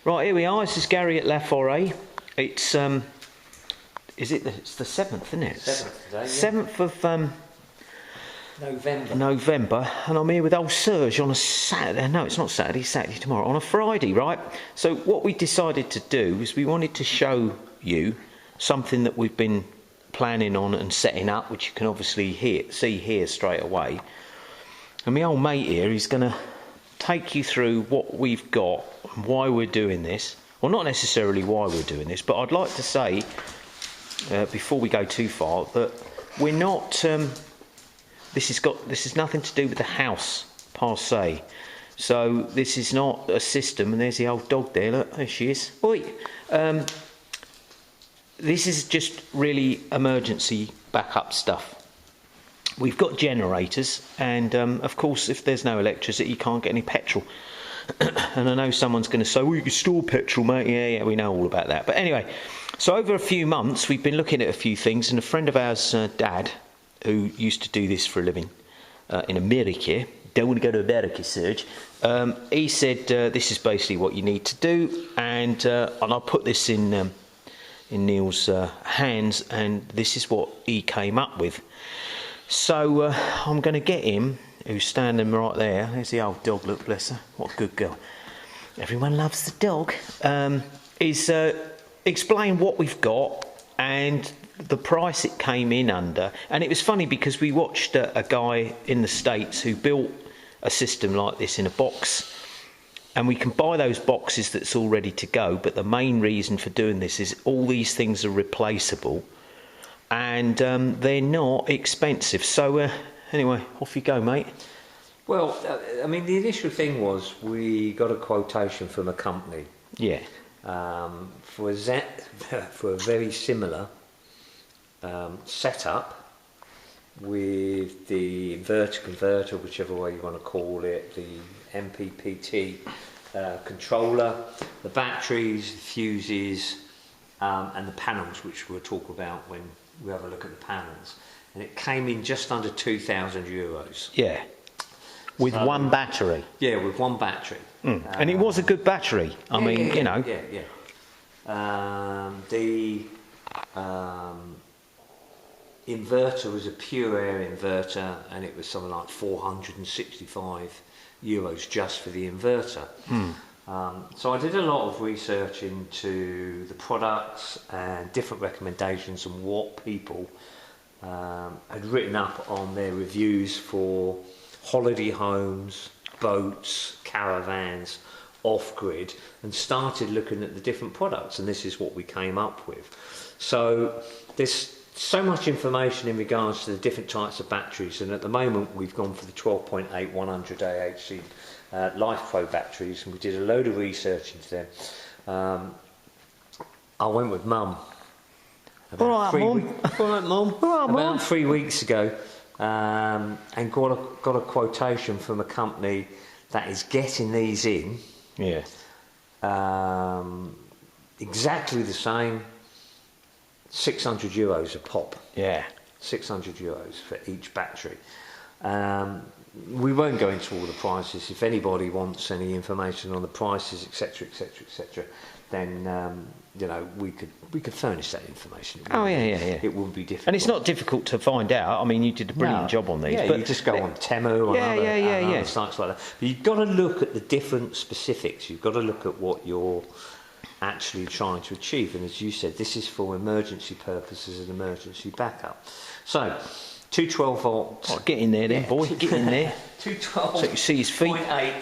Right, here we are. This is Gary at La Forêt. It's it's the 7th, isn't it? 7th today, yeah. 7th of November, and I'm here with old Serge on a Saturday. No, it's not Saturday. Saturday tomorrow on a Friday, right? So what we decided to do is we wanted to show you something that we've been planning on and setting up, which you can obviously see here straight away. And my old mate here is going to take you through what we've got and why we're doing this. Well, not necessarily why we're doing this, but I'd like to say before we go too far that we're not. This is nothing to do with the house per se. So this is not a system. And there's the old dog there. Look, there she is. Oi. This is just really emergency backup stuff. We've got generators, and of course, if there's no electricity, you can't get any petrol. And I know someone's going to say, well, you can store petrol, mate. Yeah, we know all about that. But anyway, so over a few months, we've been looking at a few things, and a friend of ours, Dad, who used to do this for a living in America, don't want to go to America, Serge, he said, this is basically what you need to do, and I put this in Neil's hands, and this is what he came up with. So I'm going to get him, who's standing right there. There's the old dog, look, bless her. What a good girl. Everyone loves the dog. Is explain what we've got and the price it came in under. And it was funny because we watched a guy in the States who built a system like this in a box. And we can buy those boxes that's all ready to go. But the main reason for doing this is all these things are replaceable. And they're not expensive. So anyway, off you go, mate. Well, I mean, the initial thing was we got a quotation from a company. Yeah. For a very similar setup with the inverter converter, whichever way you want to call it, the MPPT controller, the batteries, the fuses, and the panels, which we'll talk about when we have a look at the panels. And it came in just under €2,000. Yeah. With one battery. Yeah, with one battery. And it was a good battery. I mean, you know. Yeah. The inverter was a pure air inverter, and it was something like €465 just for the inverter. So I did a lot of research into the products and different recommendations and what people had written up on their reviews for holiday homes, boats, caravans, off-grid, and started looking at the different products, and this is what we came up with. So there's so much information in regards to the different types of batteries, and at the moment we've gone for the 12.8 100 AHC Life Pro batteries, and we did a load of research into them. I went with Mum about 3 weeks ago, and got a quotation from a company that is getting these in. Yeah. Exactly the same. €600 a pop. Yeah. €600 for each battery. We won't go into all the prices. If anybody wants any information on the prices, etc., then you know, we could furnish that information. Yeah. It wouldn't be difficult. And it's not difficult to find out. I mean, you did a brilliant job on these. Yeah, but you just go on Temu or other sites like that. But you've got to look at the different specifics. You've got to look at what you're actually trying to achieve. And as you said, this is for emergency purposes and emergency backup. So, 212 volt. Oh, get in there then, boy. Get in there. 212. So you see his feet. 0.8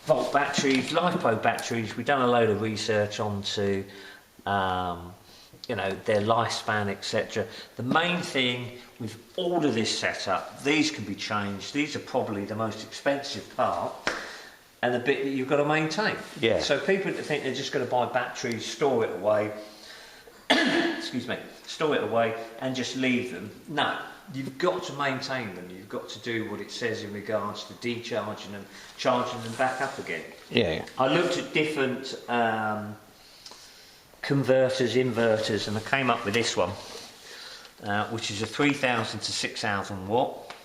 volt batteries, LifePro batteries. We've done a load of research onto, you know, their lifespan, etc. The main thing with all of this setup, these can be changed. These are probably the most expensive part, and the bit that you've got to maintain. Yeah. So people think they're just going to buy batteries, store it away. Excuse me. Store it away and just leave them. No. You've got to maintain them. You've got to do what it says in regards to decharging them, charging them back up again. Yeah. I looked at different converters, inverters, and I came up with this one, which is a 3,000 to 6,000 watt,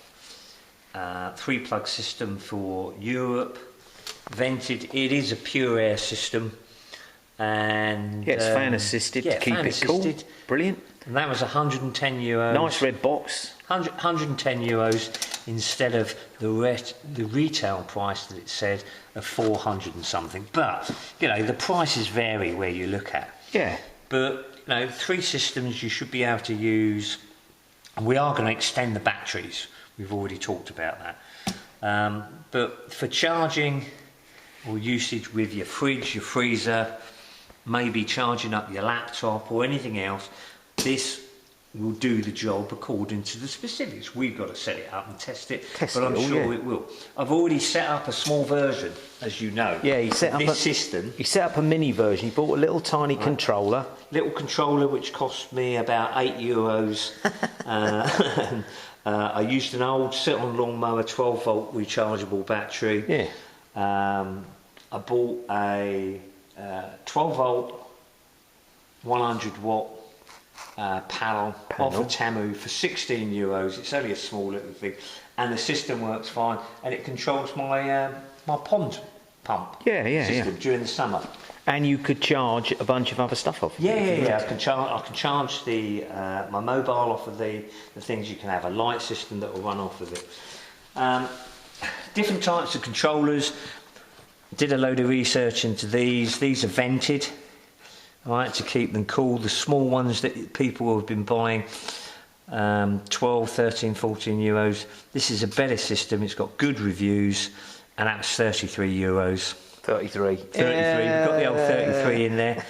3-plug system for Europe, vented. It is a pure air system. and Yeah, it's fan assisted to keep it cool. Brilliant. And that was €110. Nice red box. 110 euros instead of the retail price that it said of 400 and something. But the prices vary where you look at. Yeah. But 3 systems you should be able to use. We are going to extend the batteries. We've already talked about that. But for charging or usage with your fridge, your freezer, maybe charging up your laptop or anything else, this will do the job according to the specifics. We've got to set it up and test it, but I'm sure it will. I've already set up a small version, as you know. Yeah, he set up this system. He set up a mini version. He bought a little tiny controller. Little controller which cost me about €8. I used an old sit-on lawnmower 12-volt rechargeable battery. Yeah. I bought a 12-volt 100-watt panel off of Temu for €16. It's only a small little thing, and the system works fine, and it controls my my pond pump system during the summer. And you could charge a bunch of other stuff off. Yeah. I can charge the my mobile off of the things. You can have a light system that will run off of it. Different types of controllers. Did a load of research into these. These are vented. Right, to keep them cool. The small ones that people have been buying, 12, 13, 14 euros. This is a better system. It's got good reviews, and that's 33 euros. 33. 33. We've got the old 33 in there.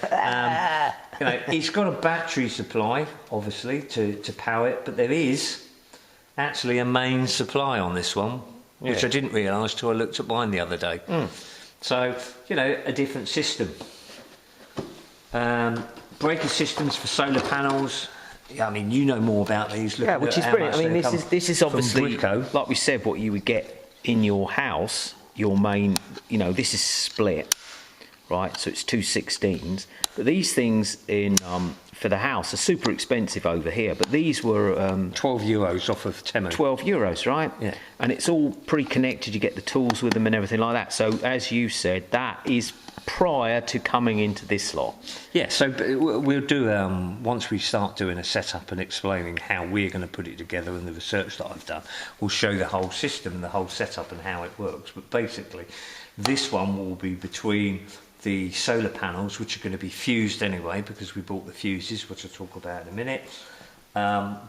It's got a battery supply, obviously, to power it, but there is actually a main supply on this one, which I didn't realise till I looked at mine the other day. So, a different system. Breaker systems for solar panels. I mean, you know more about these. Yeah, which is brilliant. I mean, this is obviously, like we said, what you would get in your house. Your main, this is split, right? So it's 2 16s. But these things for the house are super expensive over here. But these were €12 off of Temu. €12, right? Yeah. And it's all pre-connected. You get the tools with them and everything like that. So as you said, that is prior to coming into this lot. Yeah, so we'll do, once we start doing a setup and explaining how we're going to put it together and the research that I've done, we'll show the whole system, the whole setup and how it works. But basically, this one will be between the solar panels, which are going to be fused anyway, because we bought the fuses, which I'll talk about in a minute,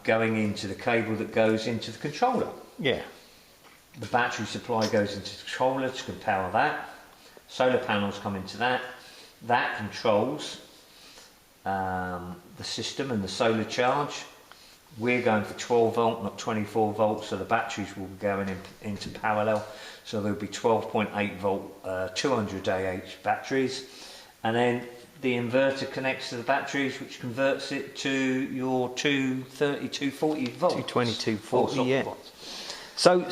going into the cable that goes into the controller. Yeah. The battery supply goes into the controller to power that. Solar panels come into that. That controls the system and the solar charge. We're going for 12 volt, not 24 volts, so the batteries will be going into parallel. So there'll be 12.8 volt, 200 AH batteries. And then the inverter connects to the batteries, which converts it to your 230, 240 volt. 220, 240, yeah. So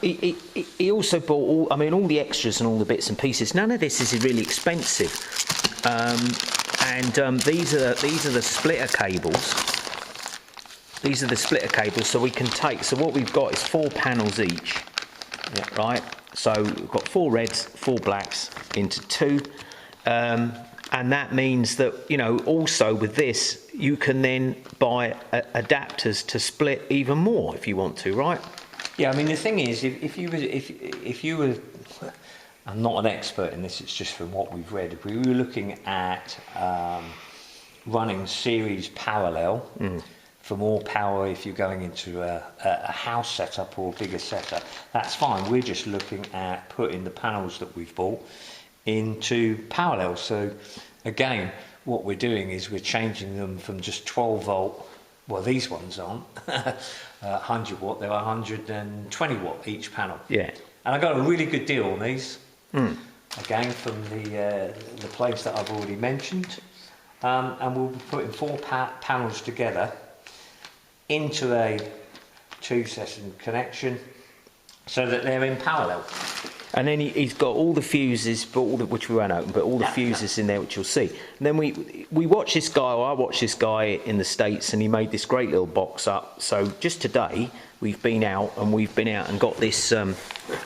he also bought all the extras and all the bits and pieces. None of this is really expensive. These are the splitter cables. These are the splitter cables, so we can take. So what we've got is 4 panels each. Yeah. Right. So we've got 4 reds, 4 blacks into 2. And that means that, also with this, you can then buy adapters to split even more if you want to, right? Yeah, I mean, the thing is, if you were, I'm not an expert in this, it's just from what we've read. If we were looking at running series parallel for more power, if you're going into a house setup or a bigger setup, that's fine. We're just looking at putting the panels that we've bought into parallel. So again, what we're doing is we're changing them from just 12 volt. Well, these ones aren't 100 watt, they're 120 watt each panel. Yeah. And I got a really good deal on these, again from the place that I've already mentioned. And we'll be putting 4 panels together into a 2-session connection so that they're in parallel. And then he's got all the fuses, but which we won't open, but all the fuses in there, which you'll see. And then we watch this guy, or I watched this guy in the States, and he made this great little box up. So just today, we've been out and got this. We'll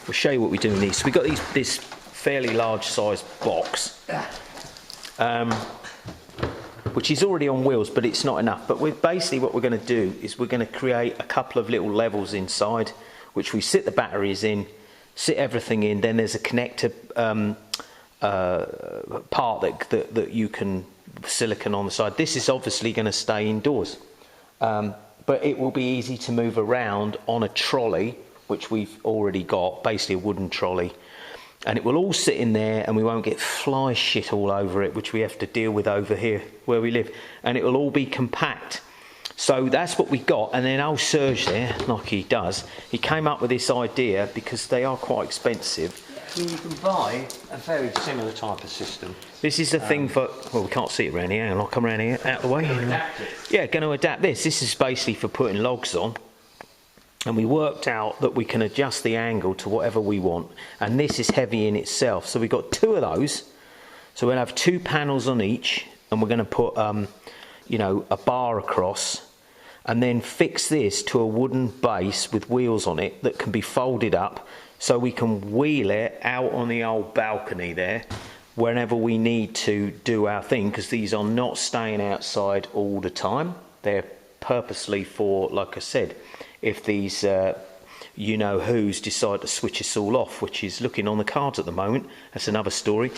show you what we do in these. So we got this fairly large size box, which is already on wheels, but it's not enough. But basically what we're going to do is we're going to create a couple of little levels inside, which we sit the batteries in, sit everything in. Then there's a connector part that you can silicon on the side. This is obviously going to stay indoors, but it will be easy to move around on a trolley, which we've already got, basically a wooden trolley. And it will all sit in there, and we won't get fly shit all over it, which we have to deal with over here where we live. And it will all be compact. So that's what we got. And then old Serge there, like he does, he came up with this idea because they are quite expensive. I mean, you can buy a very similar type of system. This is the thing for, well, we can't see it around here. Hang on, I'll come around here, out of the way. Adapt it. Yeah, going to adapt this. This is basically for putting logs on. And we worked out that we can adjust the angle to whatever we want. And this is heavy in itself. So we've got two of those. So we'll have 2 panels on each. And we're going to put, you know, a bar across. And then fix this to a wooden base with wheels on it that can be folded up. So we can wheel it out on the old balcony there whenever we need to do our thing. Because these are not staying outside all the time. They're purposely for, like I said, if these you-know-whos decide to switch us all off, which is looking on the cards at the moment. That's another story.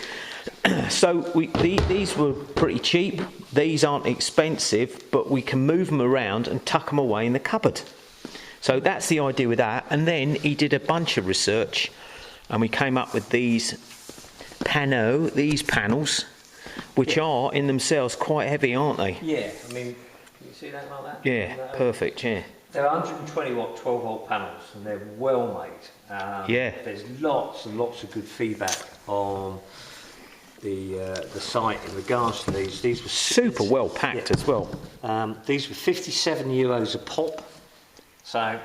So these were pretty cheap. These aren't expensive, but we can move them around and tuck them away in the cupboard. So that's the idea with that. And then he did a bunch of research, and we came up with these panels, which are in themselves quite heavy, aren't they? Yeah, I mean, can you see that like that? Yeah, perfect, yeah. They're 120 watt 12 volt panels, and they're well made. Yeah. There's lots and lots of good feedback on the site in regards to these. These were super well packed as well. These were €57 a pop, so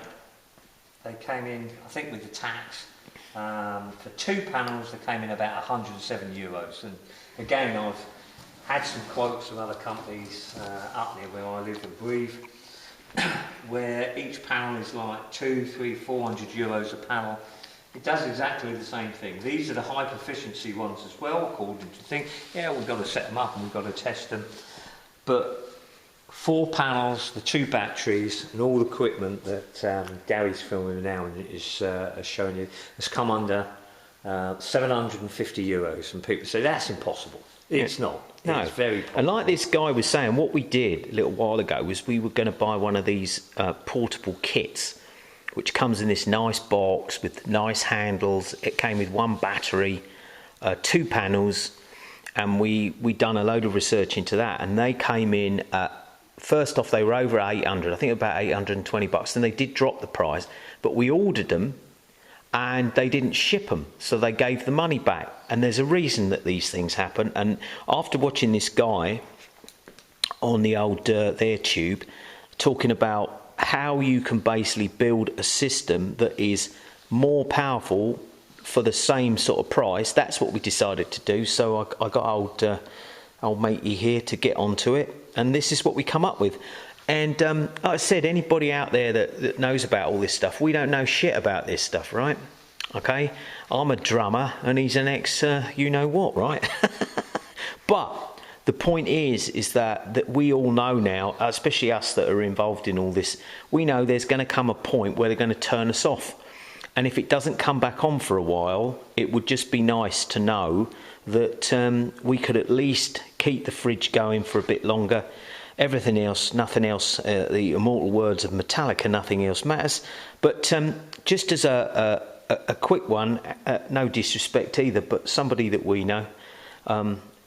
they came in, I think, with the tax. For 2 panels, they came in about €107. And again, I've had some quotes from other companies up near where I live and breathe, where each panel is like 200, 300, 400 euros a panel. It does exactly the same thing. These are the high proficiency ones as well, according to the thing. Yeah, we've got to set them up and we've got to test them. But 4 panels, the 2 batteries, and all the equipment that Gary's filming now and is showing you has come under €750. And people say that's impossible. It's not. No. It's very possible. And like this guy was saying, what we did a little while ago was we were going to buy one of these portable kits, which comes in this nice box with nice handles. It came with 1 battery, 2 panels, and we done a load of research into that. And they came in first off, they were over 800. I think about $820. And they did drop the price, but we ordered them, and they didn't ship them, so they gave the money back. And there's a reason that these things happen. And after watching this guy on the old their tube talking about how you can basically build a system that is more powerful for the same sort of price, that's what we decided to do. So I got old matey here to get onto it, and this is what we come up with. And like I said, anybody out there that knows about all this stuff, we don't know shit about this stuff, right? Okay, I'm a drummer and he's an ex you know what, right? But the point is that we all know now, especially us that are involved in all this, we know there's going to come a point where they're going to turn us off. And if it doesn't come back on for a while, it would just be nice to know that we could at least keep the fridge going for a bit longer. Everything else, nothing else, the immortal words of Metallica, nothing else matters. But just as a quick one, no disrespect either, but somebody that we know,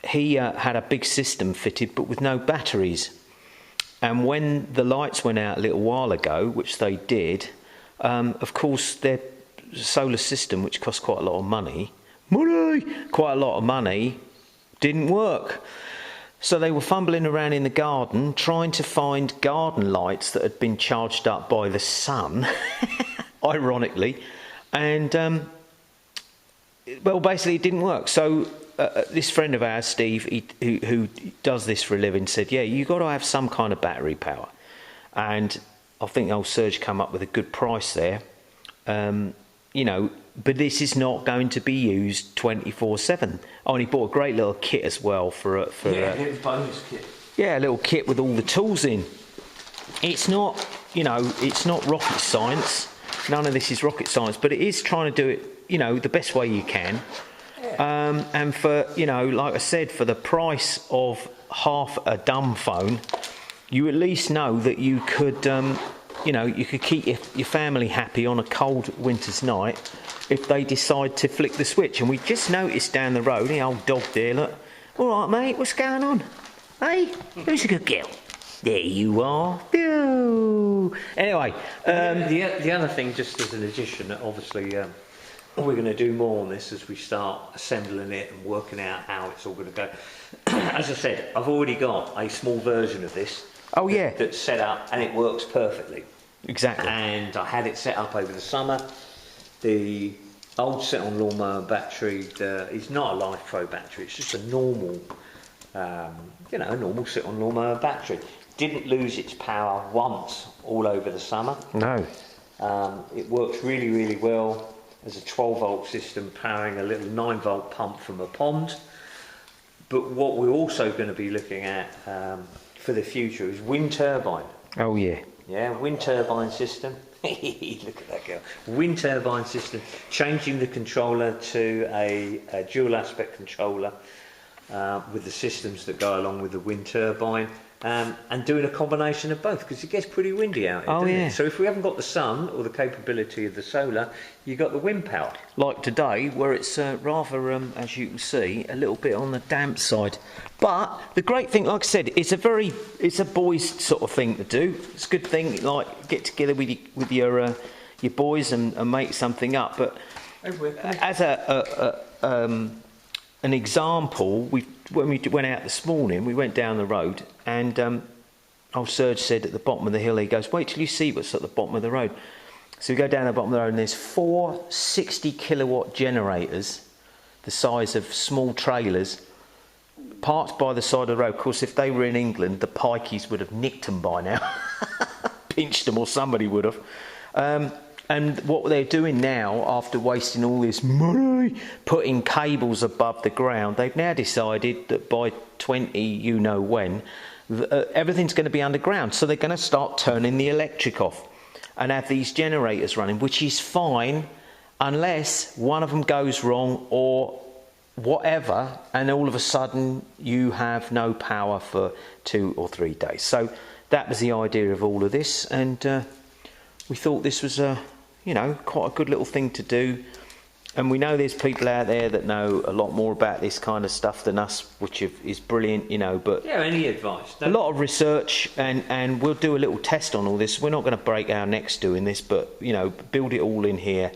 he had a big system fitted but with no batteries. And when the lights went out a little while ago, which they did, of course their solar system, which cost quite a lot of money, didn't work. So they were fumbling around in the garden trying to find garden lights that had been charged up by the sun, ironically, and well, basically it didn't work. So this friend of ours, Steve, who does this for a living, said, yeah, you've got to have some kind of battery power. And I think old Serge come up with a good price there. You know, but this is not going to be used 24/7. I only bought a great little kit as well for a little bonus kit. Yeah, a little kit with all the tools in. It's not, it's not rocket science. None of this is rocket science, but it is trying to do it, the best way you can. Yeah. And for, like I said, for the price of half a dumb phone, you at least know that you could, you could keep your family happy on a cold winter's night if they decide to flick the switch. And we just noticed down the road, the old dog there, look, all right, mate, what's going on? Hey, who's a good girl? There you are. Phew. Anyway, the other thing, just as an addition, obviously, we're going to do more on this as we start assembling it and working out how it's all going to go. As I said, I've already got a small version of this. Oh yeah, that's set up and it works perfectly. Exactly. And I had it set up over the summer. The old sit-on lawnmower battery is not a Life Pro battery. It's just a normal, a normal sit-on lawnmower battery. Didn't lose its power once all over the summer. No. It works really, really well. There's a 12-volt system powering a little 9-volt pump from a pond. But what we're also going to be looking at for the future is wind turbine. Oh yeah. Yeah, wind turbine system. Look at that girl. Wind turbine system. Changing the controller to a dual aspect controller with the systems that go along with the wind turbine. And doing a combination of both, because it gets pretty windy out here, doesn't it? So if we haven't got the sun or the capability of the solar, you've got the wind power. Like today, where it's rather, as you can see, a little bit on the damp side. But the great thing, like I said, it's a boys sort of thing to do. It's a good thing, like get together with your boys and make something up. But as an example, when we went out this morning, we went down the road, and old Serge said at the bottom of the hill, he goes, wait till you see what's at the bottom of the road. So we go down the bottom of the road, and there's 4 60 kilowatt generators, the size of small trailers, parked by the side of the road. Of course, if they were in England, the pikeys would have nicked them by now, pinched them, or somebody would have. And what they're doing now, after wasting all this money putting cables above the ground, they've now decided that by 20 everything's going to be underground. So they're going to start turning the electric off and have these generators running, which is fine unless one of them goes wrong or whatever, and all of a sudden you have no power for 2 or 3 days. So that was the idea of all of this, and we thought this was quite a good little thing to do. And we know there's people out there that know a lot more about this kind of stuff than us, which is brilliant, but yeah, any advice? A lot of research, and we'll do a little test on all this. We're not going to break our necks doing this, but build it all in here,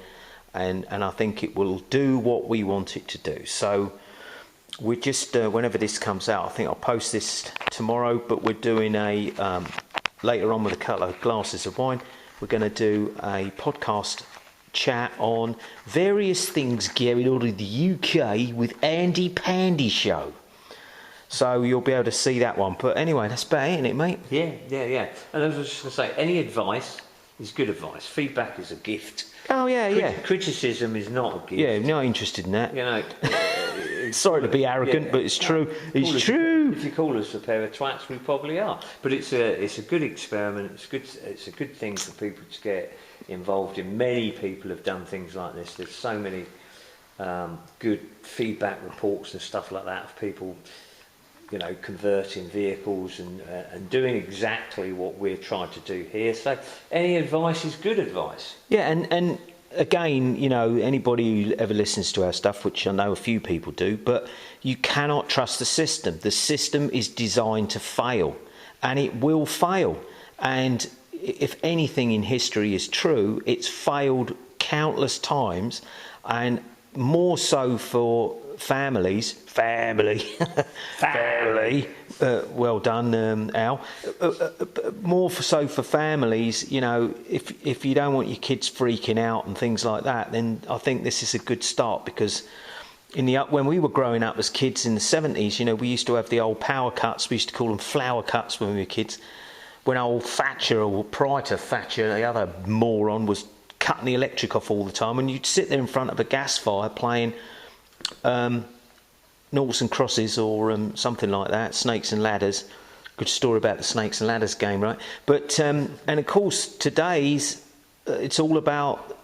and I think it will do what we want it to do. So we just whenever this comes out, I think I'll post this tomorrow, but we're doing a later on with a couple of glasses of wine, we're going to do a podcast chat on various things going on in the UK with Andy Pandy Show. So you'll be able to see that one. But anyway, that's about it, isn't it, mate? Yeah. And I was just going to say, any advice is good advice. Feedback is a gift. Oh, yeah. Criticism is not a gift. Yeah, not interested in that. Sorry to be arrogant, but it's true. It's true. If you call us a pair of twats, we probably are. But it's a good experiment. It's a good thing for people to get involved in. Many people have done things like this. There's so many good feedback reports and stuff like that of people, converting vehicles and doing exactly what we're trying to do here. So any advice is good advice. Yeah, and again, anybody who ever listens to our stuff, which I know a few people do, but you cannot trust the system. The system is designed to fail, and it will fail. And if anything in history is true, it's failed countless times, and more so for families. Family. Well done, Al. More so for families, if you don't want your kids freaking out and things like that, then I think this is a good start, because when we were growing up as kids in the 70s, we used to have the old power cuts. We used to call them flower cuts when we were kids. When old Thatcher, or prior to Thatcher, the other moron, was cutting the electric off all the time, and you'd sit there in front of a gas fire playing noughts and crosses or something like that, Snakes and Ladders. Good story about the Snakes and Ladders game, right? But and of course today's it's all about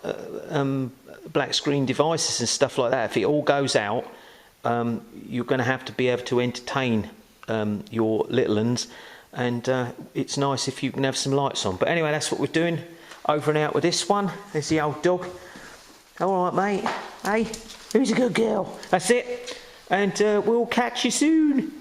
black screen devices and stuff like that. If it all goes out, you're going to have to be able to entertain your little uns, and it's nice if you can have some lights on. But anyway, that's what we're doing. Over and out with this one. There's the old dog. All right, mate. Hey, who's a good girl? That's it. And we'll catch you soon.